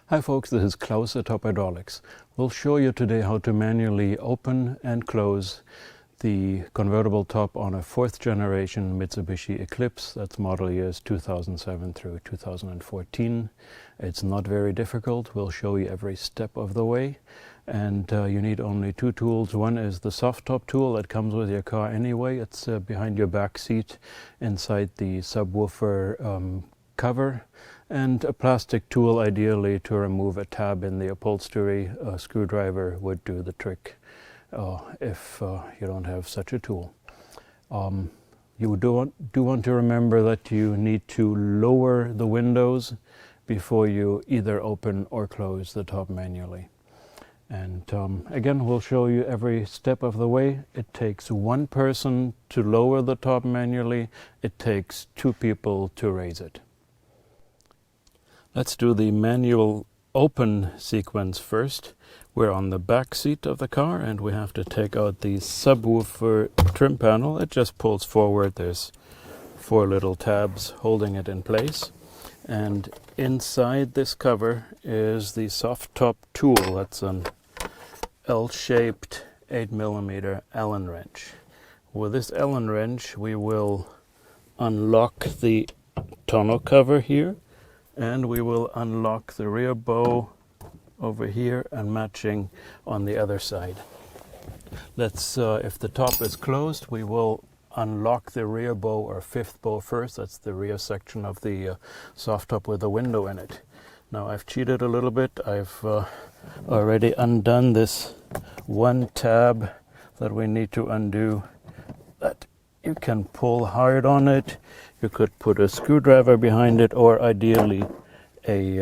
Hi folks, this is Klaus at Top Hydraulics. We'll show you today how to manually open and close the convertible top on a 4th generation Mitsubishi Eclipse. That's model years 2007 through 2014. It's not very difficult. We'll show you every step of the way. And you need only 2 tools. One is the soft top tool that comes with your car anyway. It's behind your back seat inside the subwoofer cover. And a plastic tool, ideally, to remove a tab in the upholstery. A screwdriver would do the trick if you don't have such a tool. You do want to remember that you need to lower the windows before you either open or close the top manually. And again, we'll show you every step of the way. It takes 1 person to lower the top manually. It takes 2 people to raise it. Let's do the manual open sequence first. We're on the back seat of the car and we have to take out the subwoofer trim panel. It just pulls forward. There's 4 little tabs holding it in place. And inside this cover is the soft top tool. That's an L-shaped 8mm Allen wrench. With this Allen wrench we will unlock the tonneau cover here. And we will unlock the rear bow over here and matching on the other side. Let's, if the top is closed, we will unlock the rear bow or 5th bow first. That's the rear section of the soft top with a window in it. Now I've cheated a little bit. I've already undone this 1 tab that we need to undo. That you can pull hard on it. You could put a screwdriver behind it, or ideally a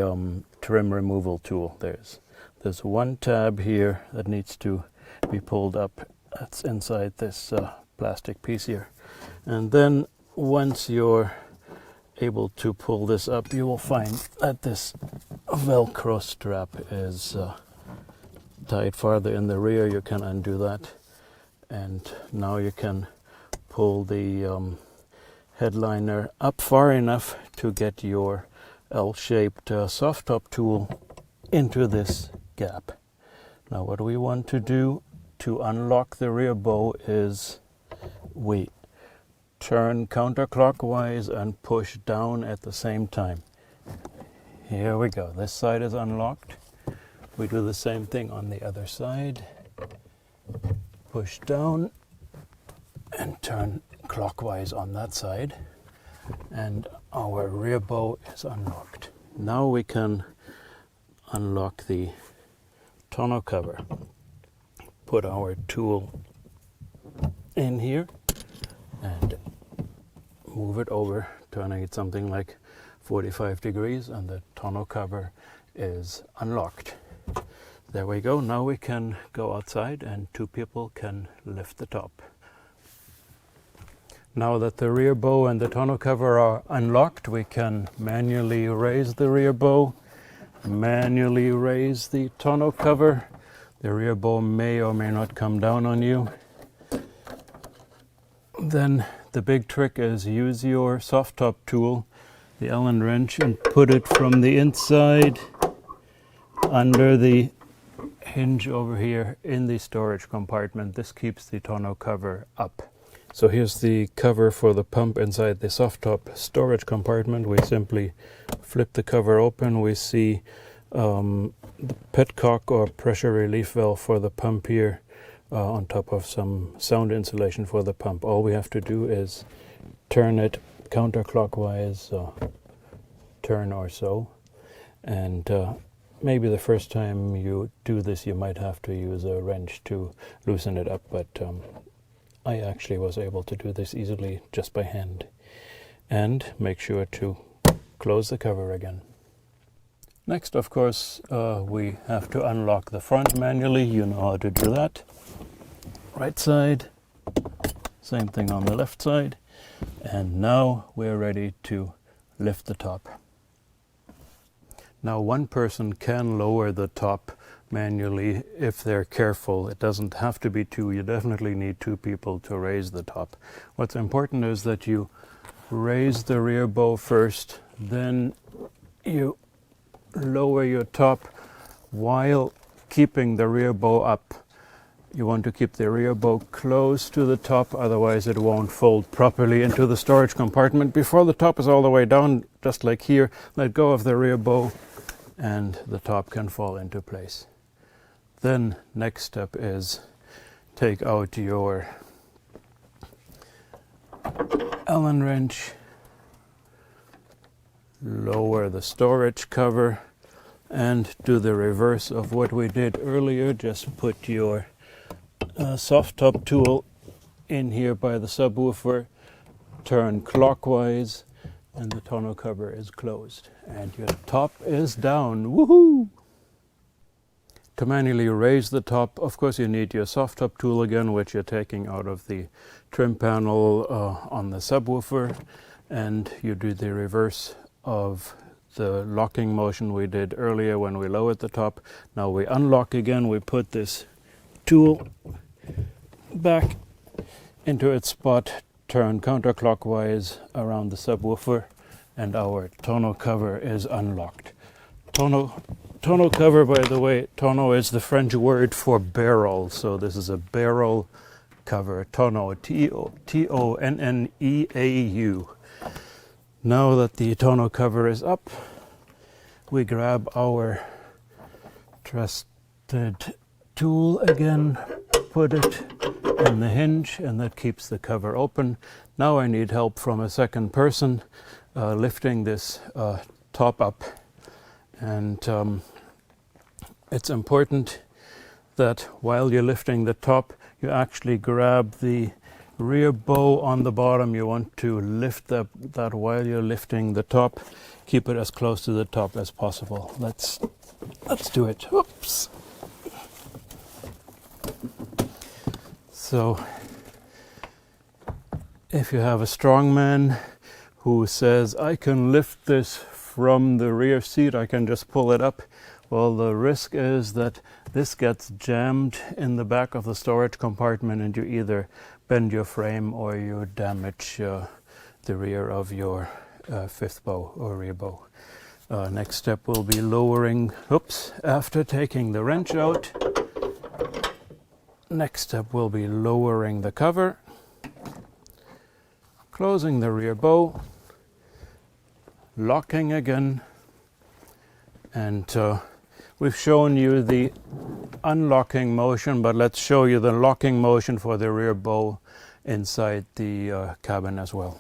trim removal tool. There's 1 tab here that needs to be pulled up. That's inside this plastic piece here. And then once you're able to pull this up, you will find that this Velcro strap is tied farther in the rear. You can undo that. And now you can pull the headliner up far enough to get your L-shaped soft top tool into this gap. Now what we want to do to unlock the rear bow is we turn counterclockwise and push down at the same time. Here we go. This side is unlocked. We do the same thing on the other side. Push down and turn clockwise on that side, and our rear bow is unlocked. Now we can unlock the tonneau cover. Put our tool in here and move it over, turning it something like 45 degrees, and the tonneau cover is unlocked. There we go. Now we can go outside and 2 people can lift the top. Now that the rear bow and the tonneau cover are unlocked, we can manually raise the rear bow, manually raise the tonneau cover. The rear bow may or may not come down on you. Then the big trick is use your soft top tool, the Allen wrench, and put it from the inside under the hinge over here in the storage compartment. This keeps the tonneau cover up. So here's the cover for the pump inside the soft top storage compartment. We simply flip the cover open. We see the petcock or pressure relief valve for the pump here on top of some sound insulation for the pump. All we have to do is turn it counterclockwise, turn or so. And maybe the first time you do this you might have to use a wrench to loosen it up, but I actually was able to do this easily just by hand. And make sure to close the cover again. Next, of course, we have to unlock the front manually. You know how to do that. Right side, same thing on the left side. And now we're ready to lift the top. Now 1 person can lower the top manually if they're careful. It doesn't have to be 2. You definitely need 2 people to raise the top. What's important is that you raise the rear bow first, then you lower your top while keeping the rear bow up. You want to keep the rear bow close to the top, otherwise it won't fold properly into the storage compartment. Before the top is all the way down, just like here, let go of the rear bow and the top can fall into place. Then next step is take out your Allen wrench, lower the storage cover, and do the reverse of what we did earlier. Just put your soft top tool in here by the subwoofer, turn clockwise, and the tonneau cover is closed and your top is down. Woohoo! To manually raise the top, of course you need your soft top tool again, which you're taking out of the trim panel on the subwoofer, and you do the reverse of the locking motion we did earlier when we lowered the top. Now we unlock again, we put this tool back into its spot, turn counterclockwise around the subwoofer, and our tonneau cover is unlocked. Tonneau cover, by the way, tonneau is the French word for barrel, so this is a barrel cover, tonneau, T-O-N-N-E-A-U. Now that the tonneau cover is up, we grab our trusted tool again, put it in the hinge, and that keeps the cover open. Now I need help from a second person lifting this top up, and it's important that while you're lifting the top, you actually grab the rear bow on the bottom. You want to lift that while you're lifting the top. Keep it as close to the top as possible. Let's do it. Oops. So if you have a strong man who says, I can lift this from the rear seat, I can just pull it up, well, the risk is that this gets jammed in the back of the storage compartment and you either bend your frame or you damage the rear of your fifth bow or rear bow. Next step will be lowering, after taking the wrench out, next step will be lowering the cover, closing the rear bow, locking again, and we've shown you the unlocking motion, but let's show you the locking motion for the rear bow inside the cabin as well.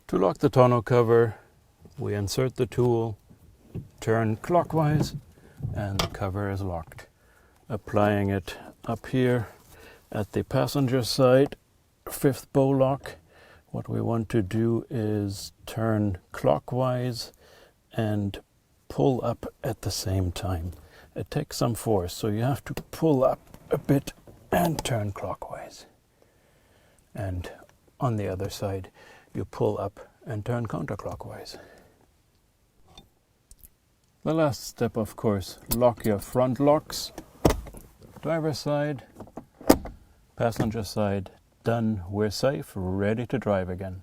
To lock the tonneau cover, we insert the tool, turn clockwise, and the cover is locked. Applying it up here at the passenger side, fifth bow lock, what we want to do is turn clockwise and pull up at the same time. It takes some force, so you have to pull up a bit and turn clockwise. And on the other side, you pull up and turn counterclockwise. The last step, of course, lock your front locks. Driver's side, passenger side, done. We're safe, ready to drive again.